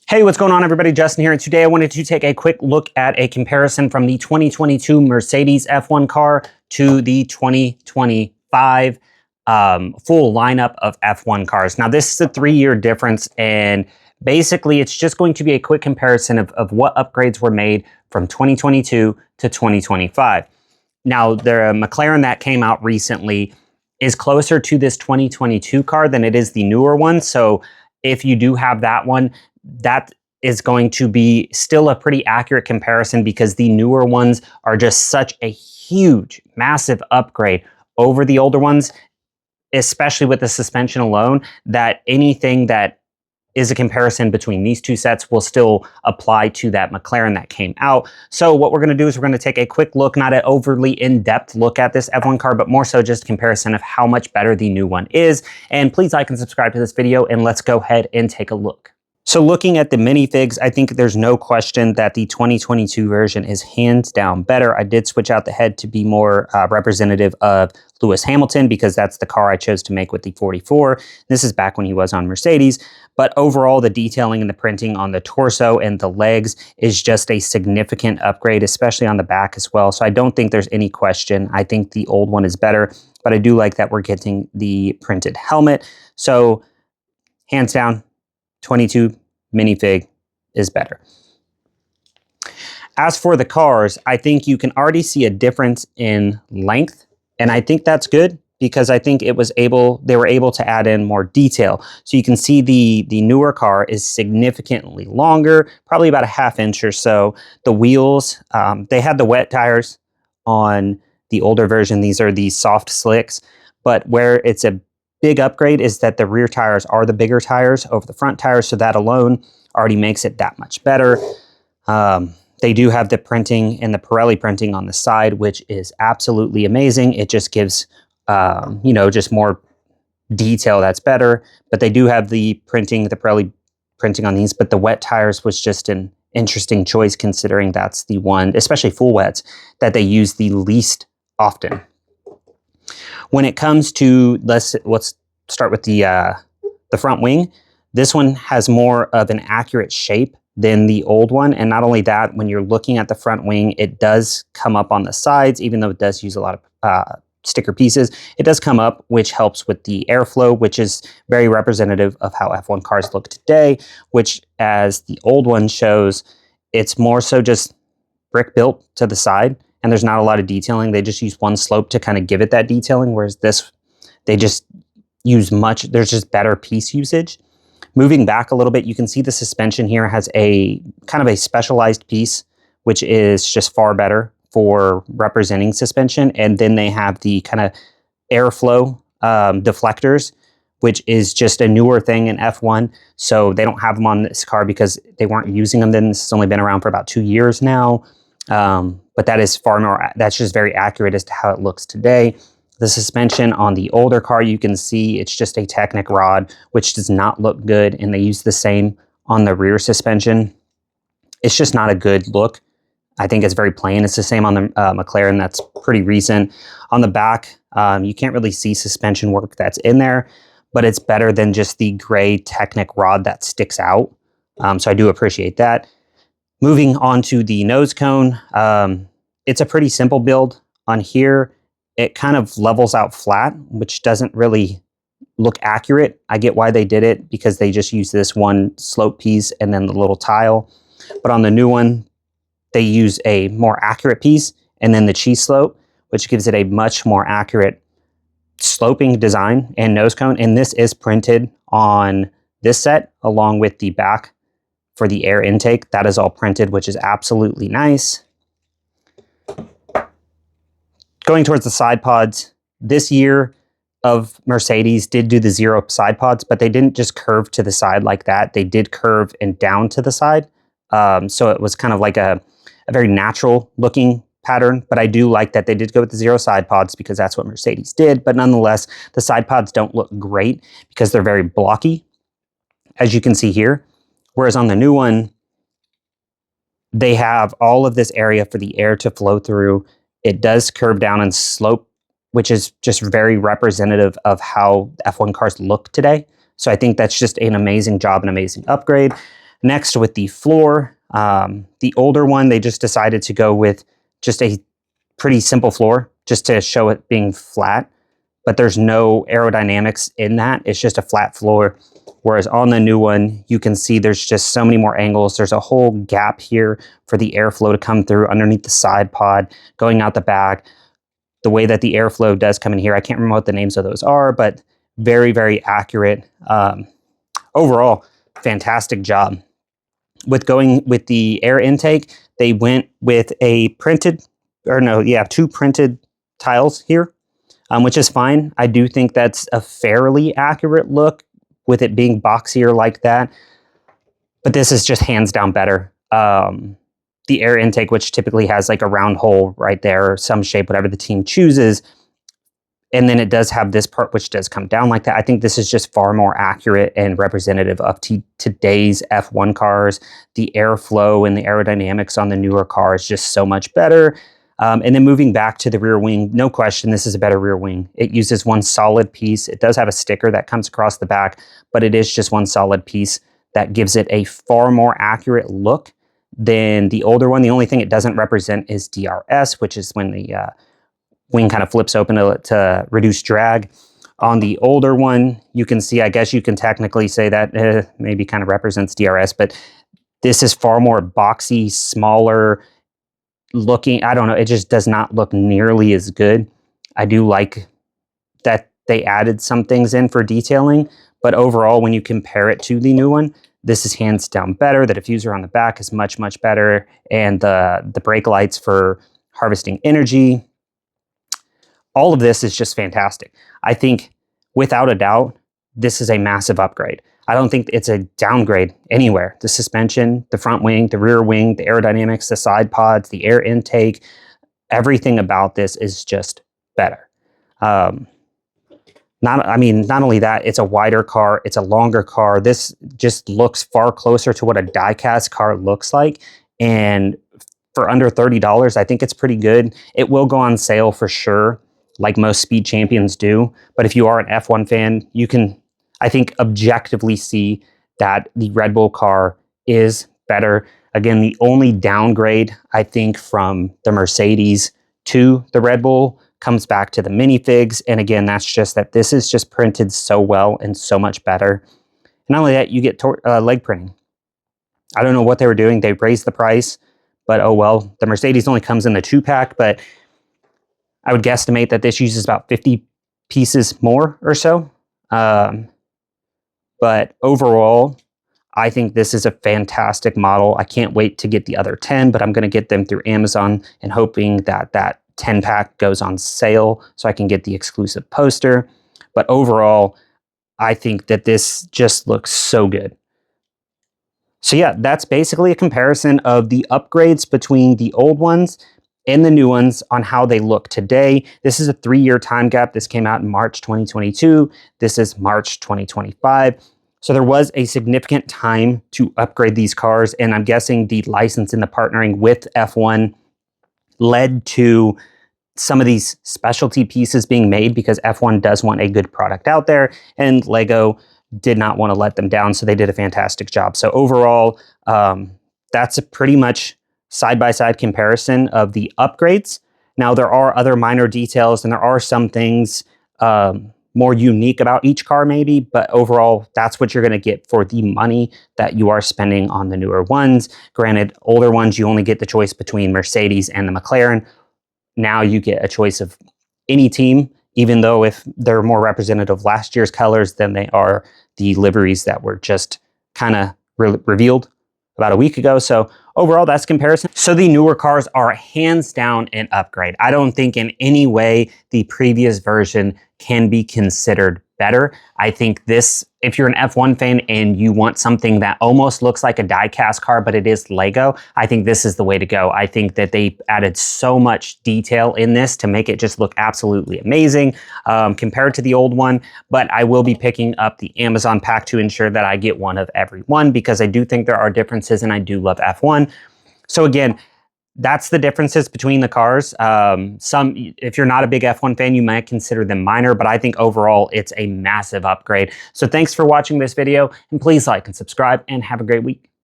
Hey, what's going on, everybody? Justin here, and today I wanted to take a quick look at a comparison from the 2022 Mercedes F1 car to the 2025 full lineup of F1 cars. Now, this is a 3-year difference, and basically it's just going to be a quick comparison of what upgrades were made from 2022 to 2025. Now, the McLaren that came out recently is closer to this 2022 car than it is the newer one, so if you do have that one, that is going to be still a pretty accurate comparison because the newer ones are just such a huge, massive upgrade over the older ones, especially with the suspension alone, that anything that is a comparison between these two sets will still apply to that McLaren that came out. So what we're going to do is we're going to take a quick look, not an overly in-depth look at this F1 car, but more so just a comparison of how much better the new one is. And please like and subscribe to this video, and let's go ahead and take a look. So looking at the minifigs, I think there's no question that the 2022 version is hands down better. I did switch out the head to be more representative of Lewis Hamilton because that's the car I chose to make with the 44. This is back when he was on Mercedes. But overall, the detailing and the printing on the torso and the legs is just a significant upgrade, especially on the back as well. So I don't think there's any question. I think the old one is better, but I do like that we're getting the printed helmet. So hands down, 22 minifig is better. As for the cars, I think you can already see a difference in length, and I think that's good because I think they were able to add in more detail. So you can see the newer car is significantly longer, probably about a ½ inch or so. The wheels, they had the wet tires on the older version. These are the soft slicks, but where it's a big upgrade is that the rear tires are the bigger tires over the front tires, so that alone already makes it that much better. They do have the printing and the Pirelli printing on the side, which is absolutely amazing. It just gives, just more detail that's better. But they do have the printing, the Pirelli printing on these, but the wet tires was just an interesting choice considering that's the one, especially full wets, that they use the least often. When it comes to, let's start with the front wing. This one has more of an accurate shape than the old one. And not only that, when you're looking at the front wing, it does come up on the sides, even though it does use a lot of sticker pieces. It does come up, which helps with the airflow, which is very representative of how F1 cars look today, which as the old one shows, it's more so just brick built to the side. And there's not a lot of detailing. They just use one slope to kind of give it that detailing, whereas this, they just use there's just better piece usage. Moving back a little bit, you can see the suspension here has a kind of a specialized piece, which is just far better for representing suspension. And then they have the kind of airflow deflectors, which is just a newer thing in F1. So they don't have them on this car because they weren't using them then. This has only been around for about 2 years now. But that is far more, that's just very accurate as to how it looks today. The suspension on the older car, you can see it's just a Technic rod, which does not look good. And they use the same on the rear suspension. It's just not a good look. I think it's very plain. It's the same on the McLaren. That's pretty recent. On the back, you can't really see suspension work that's in there, but it's better than just the gray Technic rod that sticks out. So I do appreciate that. Moving on to the nose cone, it's a pretty simple build. On here, it kind of levels out flat, which doesn't really look accurate. I get why they did it because they just use this one slope piece and then the little tile. But on the new one, they use a more accurate piece and then the cheese slope, which gives it a much more accurate sloping design and nose cone. And this is printed on this set along with the back for the air intake. That is all printed, which is absolutely nice. Going towards the side pods, this year of Mercedes did do the zero side pods, but they didn't just curve to the side like that. They did curve and down to the side. So it was kind of like a very natural looking pattern, but I do like that they did go with the zero side pods because that's what Mercedes did. But nonetheless, the side pods don't look great because they're very blocky, as you can see here. Whereas on the new one, they have all of this area for the air to flow through. It does curve down and slope, which is just very representative of how F1 cars look today. So I think that's just an amazing job, an amazing upgrade. Next, with the floor, the older one, they just decided to go with just a pretty simple floor, just to show it being flat, but there's no aerodynamics in that. It's just a flat floor. Whereas on the new one, you can see there's just so many more angles. There's a whole gap here for the airflow to come through underneath the side pod, going out the back. The way that the airflow does come in here, I can't remember what the names of those are, but very, very accurate. Overall, fantastic job. With going with the air intake, they went with a printed, or no, yeah, 2 printed tiles here, which is fine. I do think that's a fairly accurate look with it being boxier like that, but this is just hands down better. The air intake, which typically has like a round hole right there, or some shape, whatever the team chooses, and then it does have this part which does come down like that. I think this is just far more accurate and representative of today's F1 cars. The airflow and the aerodynamics on the newer car is just so much better. And then moving back to the rear wing, no question, this is a better rear wing. It uses one solid piece. It does have a sticker that comes across the back, but it is just one solid piece that gives it a far more accurate look than the older one. The only thing it doesn't represent is DRS, which is when the wing kind of flips open to reduce drag. On the older one, you can see, I guess you can technically say that maybe kind of represents DRS, but this is far more boxy, smaller looking. I don't know, it just does not look nearly as good. I do like that they added some things in for detailing, but overall, when you compare it to the new one, this is hands down better. The diffuser on the back is much, much better, and the brake lights for harvesting energy. All of this is just fantastic. I think, without a doubt, this is a massive upgrade. I don't think it's a downgrade anywhere. The suspension, the front wing, the rear wing, the aerodynamics, the side pods, the air intake, everything about this is just better. Not only that, it's a wider car, it's a longer car. This just looks far closer to what a die-cast car looks like. And for under $30, I think it's pretty good. It will go on sale for sure, like most Speed Champions do. But if you are an F1 fan, you can, I think, objectively see that the Red Bull car is better. Again, the only downgrade, I think, from the Mercedes to the Red Bull comes back to the minifigs. And again, that's just that this is just printed so well and so much better. And not only that, you get leg printing. I don't know what they were doing. They raised the price, but oh well. The Mercedes only comes in the 2-pack, but I would guesstimate that this uses about 50 pieces more or so. But overall, I think this is a fantastic model. I can't wait to get the other 10, but I'm going to get them through Amazon and hoping that that 10-pack goes on sale so I can get the exclusive poster. But overall, I think that this just looks so good. So yeah, that's basically a comparison of the upgrades between the old ones and the new ones on how they look today. This is a 3-year time gap. This came out in March 2022. This is March 2025. So there was a significant time to upgrade these cars, and I'm guessing the license and the partnering with F1 led to some of these specialty pieces being made because F1 does want a good product out there, and Lego did not want to let them down, so they did a fantastic job. So overall, that's a pretty much side-by-side comparison of the upgrades. Now, there are other minor details, and there are some things more unique about each car maybe, but overall, that's what you're going to get for the money that you are spending on the newer ones. Granted, older ones, you only get the choice between Mercedes and the McLaren. Now you get a choice of any team, even though if they're more representative of last year's colors than they are the liveries that were just kind of revealed about a week ago. So overall, that's comparison. So the newer cars are hands down an upgrade. I don't think in any way the previous version can be considered better. I think this, if you're an F1 fan and you want something that almost looks like a die-cast car, but it is Lego, I think this is the way to go. I think that they added so much detail in this to make it just look absolutely amazing compared to the old one. But I will be picking up the Amazon pack to ensure that I get one of every one because I do think there are differences and I do love F1. So again, that's the differences between the cars. If you're not a big F1 fan, you might consider them minor, but I think overall it's a massive upgrade. So thanks for watching this video, and please like and subscribe, and have a great week.